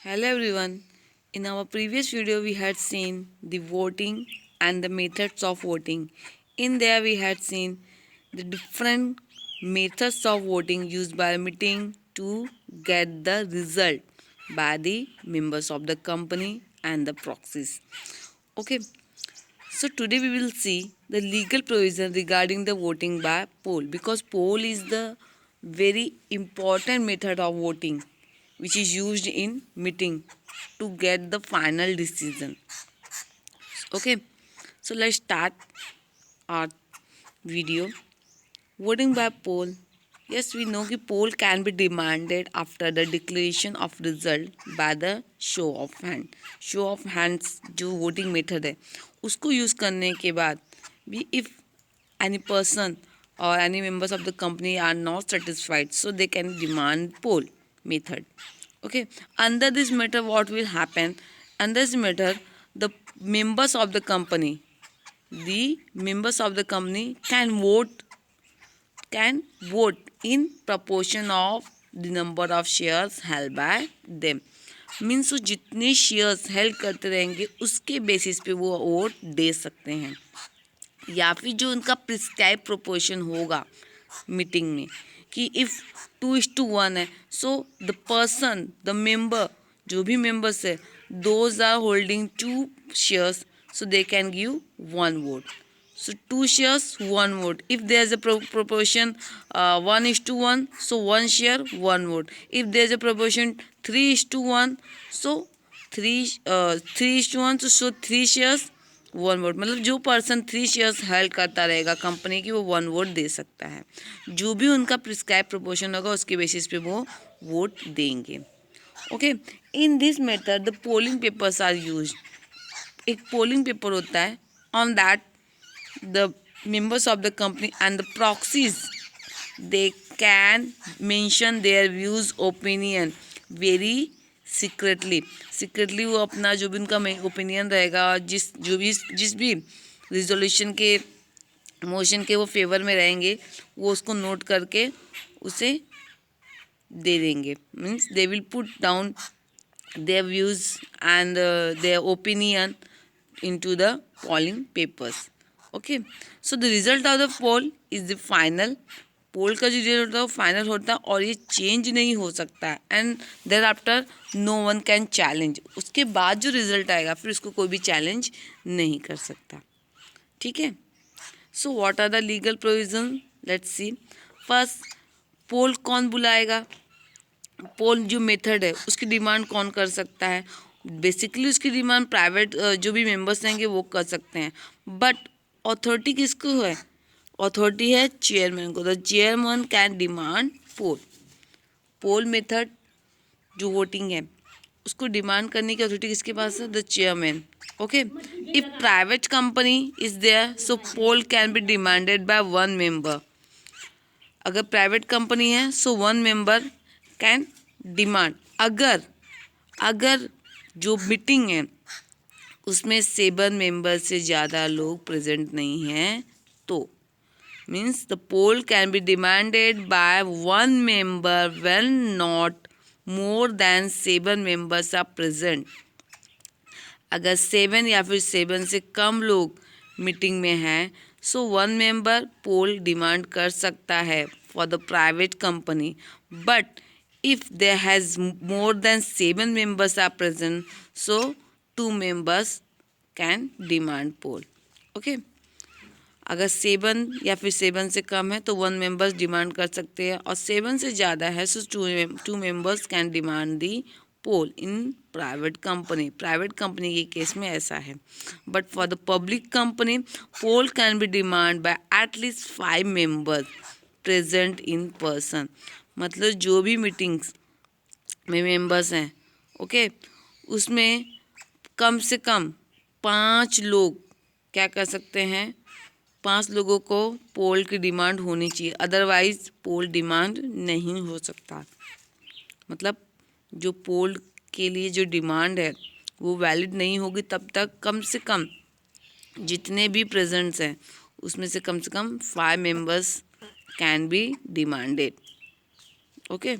Hello everyone. In our previous video, we had seen the voting and the methods of voting. In there, we had seen the different methods of voting used by a meeting to get the result by the members of the company and the proxies. Okay, so today we will see the legal provision regarding the voting by poll because poll is the very important method of voting which is used in meeting to get the final decision. Okay, so let's start our video. Voting by poll. Yes, we know that poll can be demanded after the declaration of result by the show of hand. Show off hands जो voting method है उसको use करने के बाद भी if any person or any members of the company are not satisfied, so they can demand poll method. Okay, under this method what will happen? Under this method the members of the company can vote in proportion of the number of shares held by them. Means वो जितने shares held करते रहेंगे उसके basis पे वो vote दे सकते हैं या फिर जो उनका प्रिस्क्राइब प्रोपोर्शन होगा मीटिंग में कि इफ़ 2:1 है, so the person the member जो भी मेंबर्स है those are holding 2 shares, so they can give 1 vote. So 2 shares, 1 vote. If there is a proportion 1:1, so 1 share, 1 vote. If there is a proportion 3:1, so 3:1, so 3 shares, 1 vote. मतलब जो person 3 shares held करता रहेगा company की वो 1 vote दे सकता है. जो भी उनका प्रिस्क्राइब प्रोपोर्शन होगा उसके बेसिस पे वो वोट देंगे. Okay, in this method the polling papers are use. एक पोलिंग पेपर होता है, on that the members of the company and the proxies they can mention their views opinion very secretly वो अपना जो भी उनका ओपिनियन रहेगा जिस भी रिजोल्यूशन के मोशन के वो फेवर में रहेंगे वो उसको नोट करके उसे दे देंगे. Means they will put down their views and their opinion into the polling papers. Okay, so the result of the poll is the final. पोल का जो रिजल्ट होता है वो फाइनल होता है और ये चेंज नहीं हो सकता है and thereafter no one can challenge. उसके बाद जो रिजल्ट आएगा फिर उसको कोई भी चैलेंज नहीं कर सकता. ठीक है, so what are the legal provision? Let's see. First, poll कौन बुलाएगा? पोल जो मेथड है उसकी डिमांड कौन कर सकता है? बेसिकली उसकी डिमांड प्राइवेट जो भी मेंबर्स रहेंगे वो कर सकते हैं, बट अथॉरिटी किसको है? अथॉरिटी है चेयरमैन को. The chairman can demand poll. Poll method जो वोटिंग है उसको डिमांड करने की अथॉरिटी किसके पास है? The chairman. Okay, if private company is there so poll can be demanded by 1 member. अगर प्राइवेट कंपनी है सो 1 मेंबर कैन डिमांड. अगर जो मीटिंग है उसमें 7 मेंबर से ज़्यादा लोग प्रेजेंट नहीं हैं तो means the poll can be demanded by 1 member when not more than 7 members are present. अगर 7 या फिर 7 से कम लोग मीटिंग में हैं सो 1 मेंबर पोल डिमांड कर सकता है for the private company. But if there has more than 7 members are present, so 2 members can demand poll. Okay, अगर 7 या फिर 7 से कम है तो 1 मेंबर्स डिमांड कर सकते हैं और 7 से ज़्यादा है so 2 members can demand the poll in private company के केस में ऐसा है. But for the public company poll can be demand by at least 5 members present in person. मतलब जो भी मीटिंग्स में मेंबर्स हैं ओके उसमें कम से कम 5 लोग क्या कर सकते हैं? 5 लोगों को पोल की डिमांड होनी चाहिए, अदरवाइज पोल डिमांड नहीं हो सकता. मतलब जो पोल के लिए जो डिमांड है वो वैलिड नहीं होगी तब तक कम से कम जितने भी प्रेजेंट्स हैं उसमें से कम 5 members can be demanded. Okay,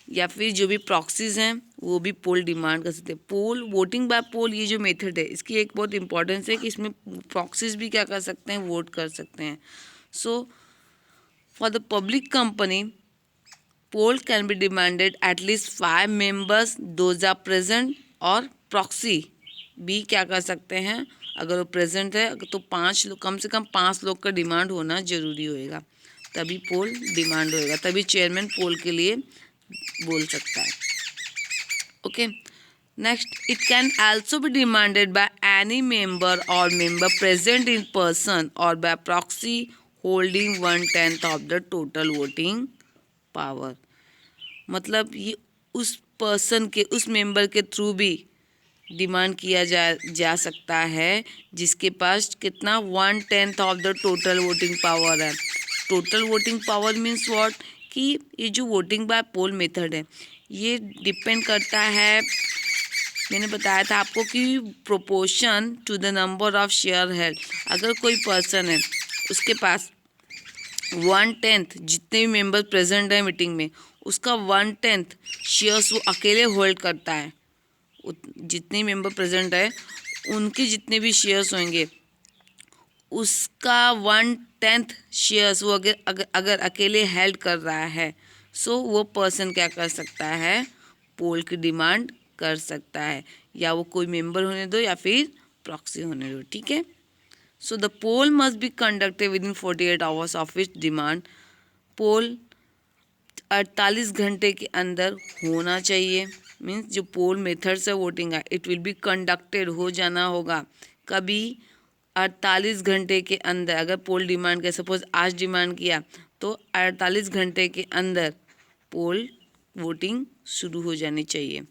या फिर जो भी प्रॉक्सीज हैं वो भी पोल डिमांड कर सकते हैं। पोल, वोटिंग बाय पोल, ये जो मेथड है इसकी एक बहुत इंपॉर्टेंस है कि इसमें प्रॉक्सीज भी क्या कर सकते हैं, वोट कर सकते हैं। So for the public company poll can be demanded at least 5 members those are present, और प्रॉक्सी भी क्या कर सकते हैं, अगर वो प्रेजेंट है तो 5 लोग, कम से कम 5 लोग का डिमांड होना जरूरी होएगा, तभी पोल डिमांड होएगा, तभी चेयरमैन पोल के लिए बोल सकता है। Okay, next, it can also be demanded by any member और मेंबर प्रेजेंट इन पर्सन और bye proxy holding 1/10 of the total voting power. मतलब ये उस पर्सन के, उस मेंबर के थ्रू भी डिमांड किया जा सकता है जिसके पास कितना, 1/10 of the total voting power है। Total voting power means what, कि ये जो वोटिंग बाय पोल मेथड है ये डिपेंड करता है, मैंने बताया था आपको कि proportion to the number of share held. अगर कोई पर्सन है उसके पास 1/10 जितने भी मेंबर प्रेजेंट है मीटिंग में, उसका 1/10 शेयर्स वो अकेले होल्ड करता है, जितने मेंबर प्रेजेंट है उनके जितने भी शेयर्स होंगे उसका 1/10 शेयर्स वो अगर अकेले हेल्ड कर रहा है, सो वो पर्सन क्या कर सकता है, पोल की डिमांड कर सकता है, या वो कोई मेंबर होने दो या फिर प्रॉक्सी होने दो। ठीक है, so the poll must be conducted within 48 hours of its demand. Poll 48 घंटे के अंदर होना चाहिए, मीन्स जो पोल मेथड से वोटिंग है इट विल बी कंडक्टेड, हो जाना होगा कभी 48 घंटे के अंदर। अगर पोल डिमांड किया, सपोज आज डिमांड किया तो 48 घंटे के अंदर पोल वोटिंग शुरू हो जानी चाहिए।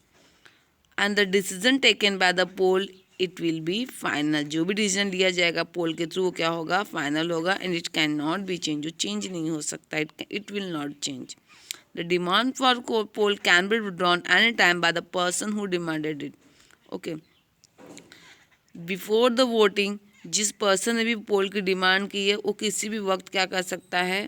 And the decision taken by the poll it will be final. जो भी डिसीजन लिया जाएगा पोल के थ्रू वो क्या होगा, फाइनल होगा, and it can not be change, जो चेंज नहीं हो सकता, it will not change. The demand for poll can be withdrawn any time by the person who demanded it. Okay, before the voting जिस person ने भी पोल की demand की है वो किसी भी वक्त क्या कर सकता है,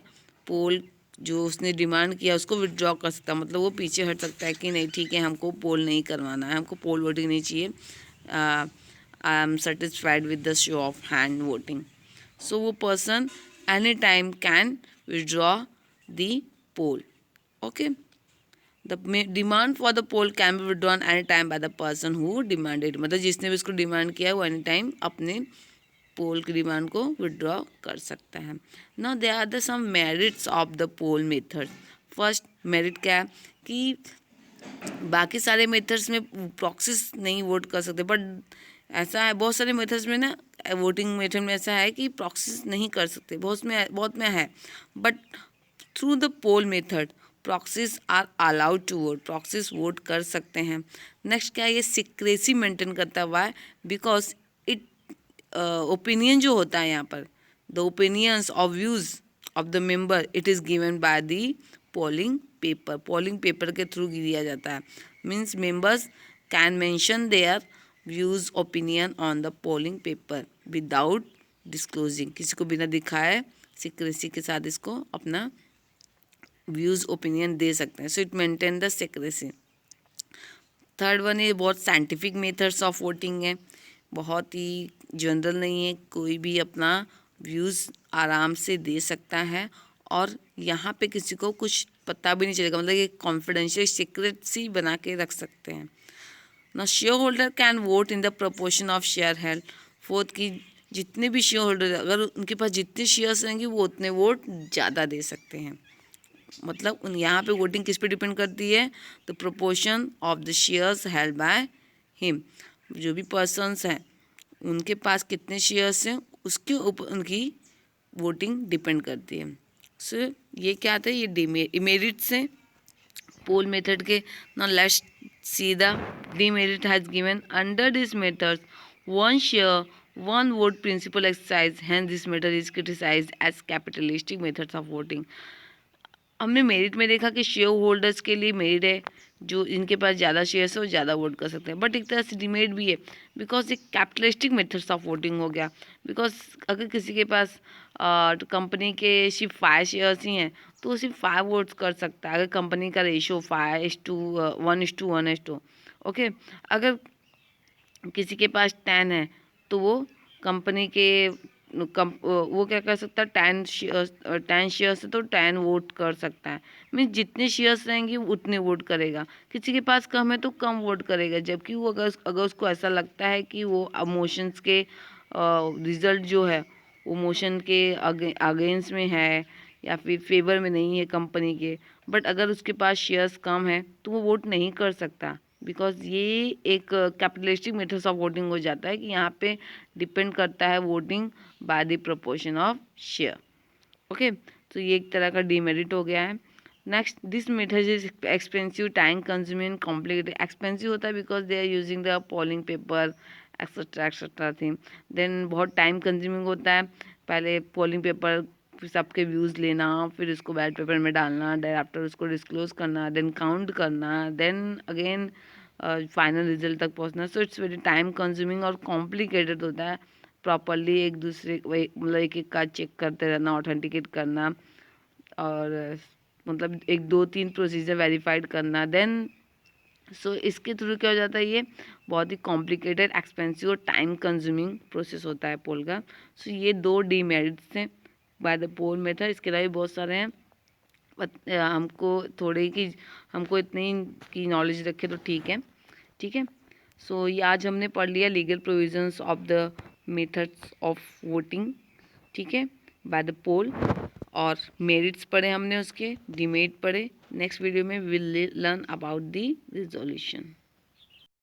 पोल जो उसने डिमांड किया उसको विड्रॉ कर सकता है, मतलब वो पीछे हट सकता है कि नहीं ठीक है हमको पोल नहीं करवाना है, हमको पोल वोटिंग नहीं चाहिए, I am satisfied with the show of hand voting. So वो person any time can withdraw the poll. Okay, the demand for the poll can be withdrawn any time by the person who demanded, मतलब जिसने भी उसको demand किया है वो any time अपने पोल की डिमांड को विड्रॉ कर सकता है। Now there are the some merits of the poll method. First merit क्या है कि बाकी सारे मेथड्स में प्रॉक्सीज नहीं वोट कर सकते, बट ऐसा है बहुत सारे मेथड्स में ना, वोटिंग मेथड में ऐसा है कि प्रॉक्सीज नहीं कर सकते, बहुत में है, but through the poll method proxies are allowed to vote, proxies vote कर सकते हैं। नेक्स्ट क्या है, ये सीक्रेसी मेंटेन करता हुआ है, बिकॉज इट ओपिनियन जो होता है यहाँ पर, the opinions of views of the member it is given by the polling paper, polling paper के थ्रू दिया जाता है। Means members can mention their views opinion on the polling paper without disclosing, किसी को बिना दिखाए सीक्रेसी के साथ इसको अपना व्यूज ओपिनियन दे सकते हैं। So it maintain the secrecy. Third one है बहुत साइंटिफिक मेथड्स ऑफ वोटिंग है, बहुत ही जनरल नहीं है, कोई भी अपना व्यूज़ आराम से दे सकता है और यहाँ पे किसी को कुछ पता भी नहीं चलेगा, मतलब ये कॉन्फिडेंशियल सीक्रेट सी बना के रख सकते हैं ना। Share holder can vote in the proportion of share held. Fourth की जितने भी शेयर होल्डर अगर उनके पास जितने शेयर्स रहेंगे वो उतने वोट ज़्यादा दे सकते हैं, मतलब उन यहाँ पे वोटिंग किस पे डिपेंड करती है, the proportion of the shares held by him. जो भी पर्सन्स हैं उनके पास कितने शेयर्स हैं उसके ऊपर उनकी वोटिंग डिपेंड करती है। सो ये क्या था, ये डिमेरिट्स हैं पोल मेथड के। Now let's see the demerit has given under this method one share one vote principle exercise, hence this method is criticised as capitalistic methods of voting. हमने merit में देखा कि शेयर होल्डर्स के लिए merit है, जो इनके पास ज़्यादा शेयर्स है वो ज़्यादा वोट कर सकते हैं, बट एक तरह से डिमेरिट भी है बिकॉज एक कैपिटलिस्टिक मेथड्स ऑफ वोटिंग हो गया। बिकॉज अगर किसी के पास कंपनी के सिर्फ 5 शेयर्स ही हैं तो वो सिर्फ 5 वोट्स कर सकता है अगर कंपनी का रेशो 5:1:1:2। ओके, अगर किसी के पास 10 है तो वो कंपनी के वो क्या कर सकता है, 10 शेयर से तो 10 वोट कर सकता है। मीन्स जितने शेयर्स रहेंगे उतने वोट करेगा। किसी के पास कम है तो कम वोट करेगा, जबकि वो अगर उसको ऐसा लगता है कि वो मोशंस के रिजल्ट जो है वो मोशन के अगेंस्ट में है या फिर फेवर में नहीं है कंपनी के, बट अगर उसके पास शेयर्स कम है तो वो वोट नहीं कर सकता। बिकॉज ये एक कैपिटलिस्टिक मेथड्स ऑफ वोटिंग हो जाता है कि यहाँ पे डिपेंड करता है voting by the proportion of share. Okay, तो ये एक तरह का डीमेरिट हो गया है। Next, this method is expensive, time consuming, complicated. Expensive होता है because they are using the polling paper etcetera thing. Then बहुत टाइम कंज्यूमिंग होता है, पहले पोलिंग पेपर फिर सबके व्यूज़ लेना, फिर उसको बैलेट पेपर में डालना, देन आफ्टर उसको डिस्क्लोज करना, देन काउंट करना, देन अगेन फाइनल रिजल्ट तक पहुंचना। So it's very time consuming और कॉम्प्लिकेटेड होता है। प्रॉपरली एक दूसरे मतलब एक का चेक करते रहना, ऑथेंटिकेट करना, और मतलब 1 2 3 प्रोसीजर वेरीफाइड करना। देन इसके थ्रू क्या हो जाता है, ये बहुत ही कॉम्प्लिकेटेड, एक्सपेंसिव और टाइम कंज्यूमिंग प्रोसेस होता है पोल का। ये 2 डीमेरिट्स हैं बाय द पोल मेथड। इसके अलावा भी बहुत सारे हैं, हमको थोड़े की हमको इतनी की नॉलेज रखे तो ठीक है। ठीक है, ये आज हमने पढ़ लिया legal provisions of the methods of voting. ठीक है, बाय द पोल, और मेरिट्स पढ़े हमने, उसके डिमेरिट पढ़े। नेक्स्ट वीडियो में will learn about the resolution.